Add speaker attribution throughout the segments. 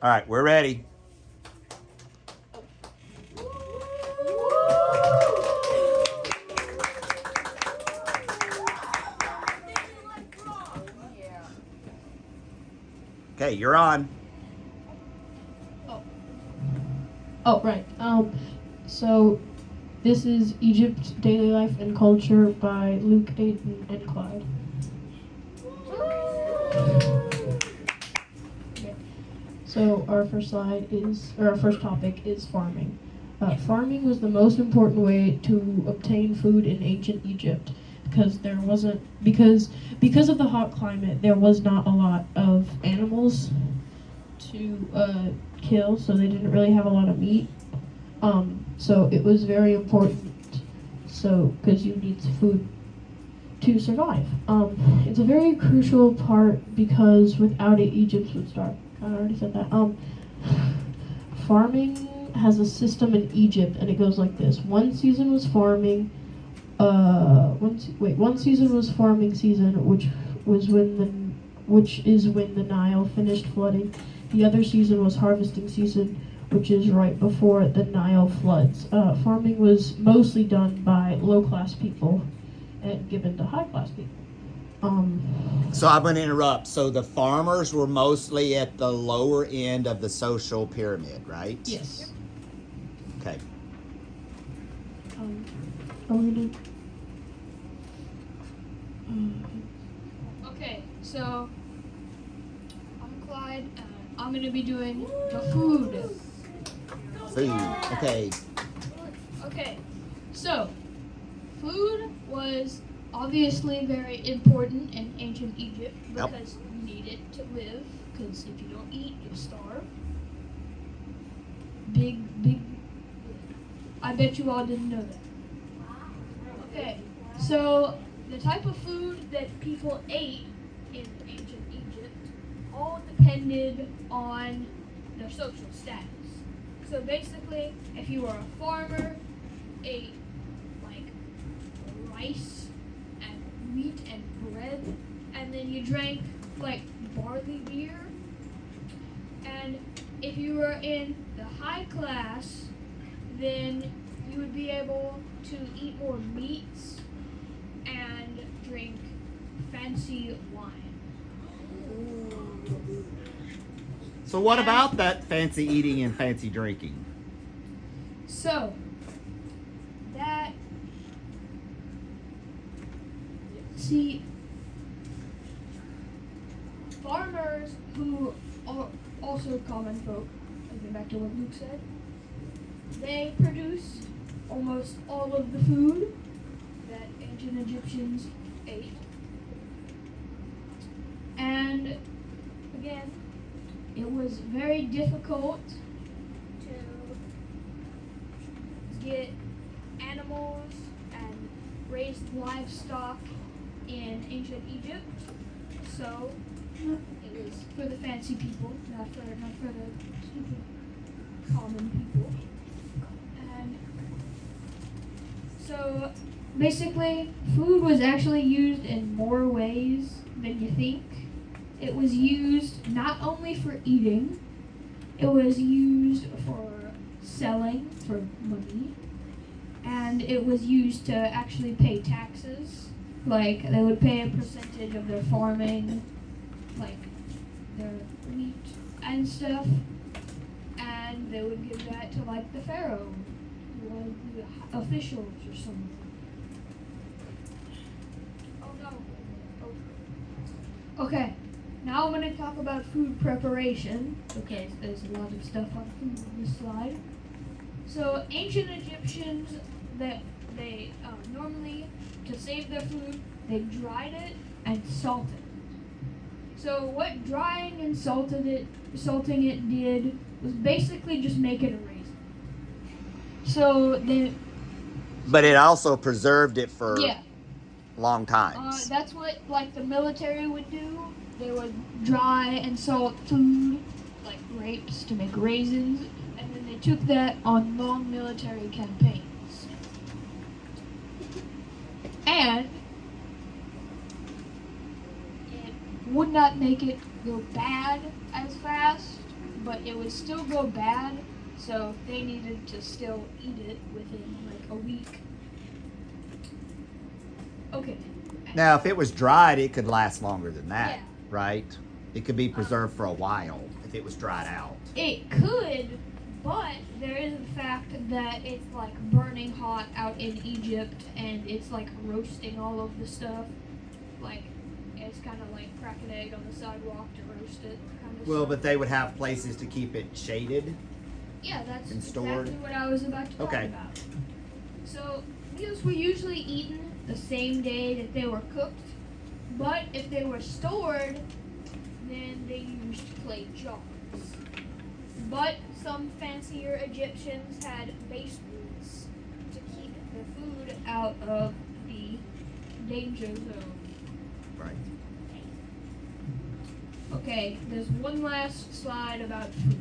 Speaker 1: All right, we're ready. Okay, you're on.
Speaker 2: Oh. Oh, right. So this is Egypt's Daily Life and Culture by Luke, Aiden, and Clyde. Okay. So our first topic is farming. Farming was the most important way to obtain food in ancient Egypt because of the hot climate, there was not a lot of animals to kill, so they didn't really have a lot of meat. So it was very important. So because you need food to survive. It's a very crucial part because without it, Egypt would starve. I already said that. Farming has a system in Egypt, and it goes like this: one season was farming. One season was farming season, which is when the Nile finished flooding. The other season was harvesting season, which is right before the Nile floods. Farming was mostly done by low-class people and given to high-class people.
Speaker 1: So I'm going to interrupt. So the farmers were mostly at the lower end of the social pyramid, right?
Speaker 2: Yes.
Speaker 1: Okay.
Speaker 2: Are we gonna?
Speaker 3: Okay, so I'm Clyde, and I'm gonna be doing the food.
Speaker 1: Food. Okay.
Speaker 3: Okay, so food was obviously very important in ancient Egypt
Speaker 1: Yep.
Speaker 3: because you need it to live. Because if you don't eat, you'll starve. Big. I bet you all didn't know that. Okay, so the type of food that people ate in ancient Egypt all depended on their social status. So basically, if you were a farmer, ate like rice and wheat and bread, and then you drank like barley beer. And if you were in the high class, then you would be able to eat more meats and drink fancy wine.
Speaker 1: So what about that fancy eating and fancy drinking?
Speaker 3: So, that, see, farmers who are also common folk, again back to what Luke said, they produce almost all of the food that ancient Egyptians ate. And again, it was very difficult to get animals and raise livestock in ancient Egypt. So it was for the fancy people, not for the stupid common people. And so basically, food was actually used in more ways than you think. It was used not only for eating, it was used for selling for money, and it was used to actually pay taxes. Like, they would pay a percentage of their farming, like their wheat and stuff, and they would give that to like the pharaoh, or the officials or something. Oh no. Oh. Okay, now I'm going to talk about food preparation, because there's a lot of stuff on food on this slide. So ancient Egyptians, that they normally, to save their food, they dried it and salted it. So what drying and salting it did was basically just make it a raisin. So they.
Speaker 1: But it also preserved it for
Speaker 3: Yeah.
Speaker 1: long times.
Speaker 3: That's what like the military would do. They would dry and salt food, like grapes, to make raisins, and then they took that on long military campaigns. And it would not make it go bad as fast, but it would still go bad, so they needed to still eat it within like a week. Okay.
Speaker 1: Now, if it was dried, it could last longer than that,
Speaker 3: Yeah.
Speaker 1: right? It could be preserved for a while if it was dried out.
Speaker 3: It could, but there is the fact that it's like burning hot out in Egypt and it's like roasting all of the stuff. Like, it's kind of like crack an egg on the sidewalk to roast it. Kind of
Speaker 1: Well,
Speaker 3: stuff.
Speaker 1: but they would have places to keep it shaded.
Speaker 3: Yeah, that's
Speaker 1: and
Speaker 3: exactly
Speaker 1: stored.
Speaker 3: what I was about to talk
Speaker 1: Okay.
Speaker 3: about. So, meals were usually eaten the same day that they were cooked, but if they were stored, then they used clay jars. But some fancier Egyptians had basements to keep the food out of the danger zone.
Speaker 1: Right.
Speaker 3: Okay, there's one last slide about food.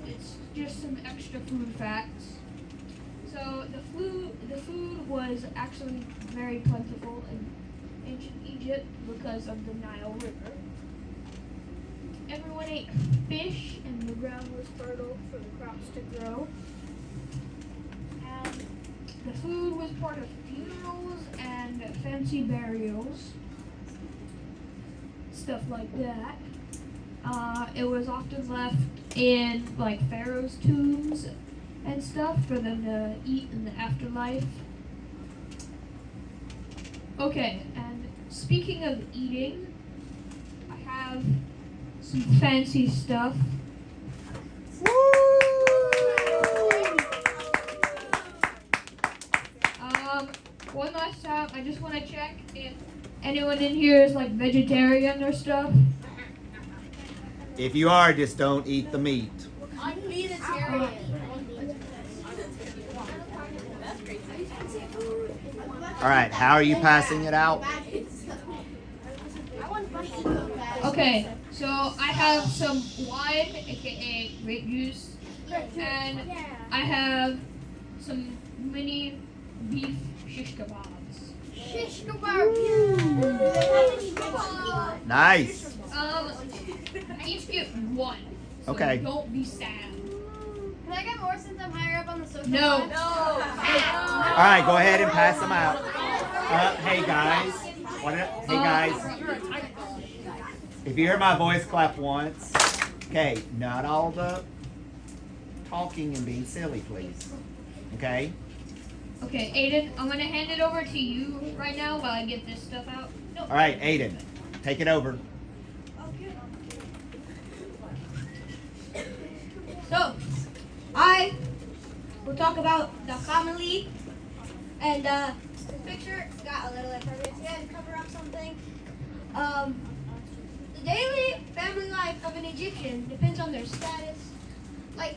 Speaker 3: It's just some extra food facts. So the food was actually very plentiful in ancient Egypt because of the Nile River. Everyone ate fish and the ground was fertile for the crops to grow. And the food was part of funerals and fancy burials. Stuff like that. It was often left in like pharaohs' tombs and stuff for them to eat in the afterlife. Okay, and speaking of eating, I have some fancy stuff. One last time, I just want to check if anyone in here is like vegetarian or stuff.
Speaker 1: If you are, just don't eat the meat.
Speaker 4: I'm vegetarian.
Speaker 1: All right, how are you passing it out?
Speaker 3: Okay, so I have some wine, aka grape juice, and I have some mini beef shish kebabs.
Speaker 4: Shish kebab.
Speaker 1: Nice.
Speaker 3: Each get one. So
Speaker 1: Okay.
Speaker 3: Don't be sad.
Speaker 4: Can I get more since I'm higher up on the social?
Speaker 3: No.
Speaker 4: ladder?
Speaker 1: All right, go ahead and pass them out. Hey guys. Hey guys. If you hear my voice, clap once. Okay, not all the talking and being silly, please. Okay?
Speaker 3: Okay, Aiden, I'm gonna hand it over to you right now while I get this stuff out. No.
Speaker 1: All right, Aiden, take it over.
Speaker 5: So, I will talk about the family, and this picture got a little impervious again, cover up something. The daily family life of an Egyptian depends on their status. Like,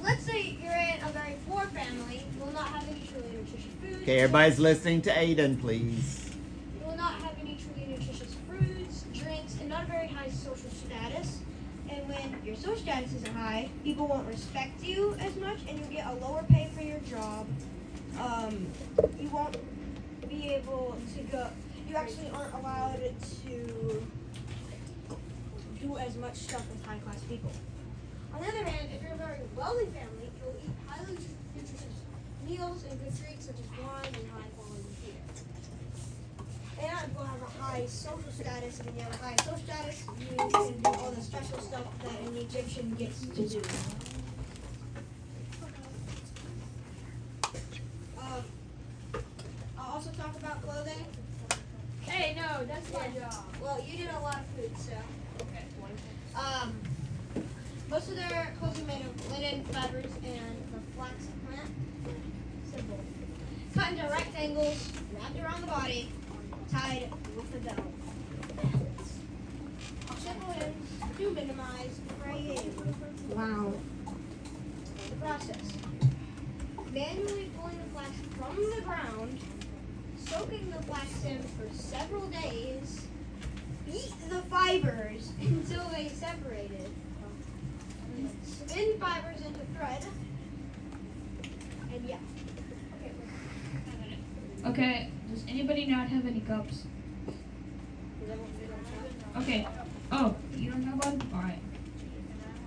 Speaker 5: let's say you're in a very poor family, you will not have any truly nutritious food.
Speaker 1: Okay, everybody's listening to Aiden, please.
Speaker 5: You will not have any truly nutritious foods, drinks, and not a very high social status. And when your social status isn't high, people won't respect you as much, and you'll get a lower pay for your job. You won't be able to go. You actually aren't allowed to do as much stuff with high-class people. On the other hand, if you're a very wealthy family, you'll eat highly nutritious meals and good treats such as wine and high-quality beer. And we'll have a high social status, and when you have a high social status, you can do all the special stuff that an Egyptian gets to do. I'll also talk about clothing.
Speaker 3: Hey, no, that's my job.
Speaker 5: Well, you did a lot of food, so. Most of their clothes are made of linen, fabrics, and the flax plant. Simple. Cut into rectangles, wrapped around the body, tied with a belt. Simple ends to minimize fraying. Wow. The process. Manually pulling the flax from the ground, soaking the flax in for several days, beat the fibers until they separated, spin fibers into thread, and yeah.
Speaker 3: Okay, does anybody not have any cups? Okay. Oh, you don't have one? Alright.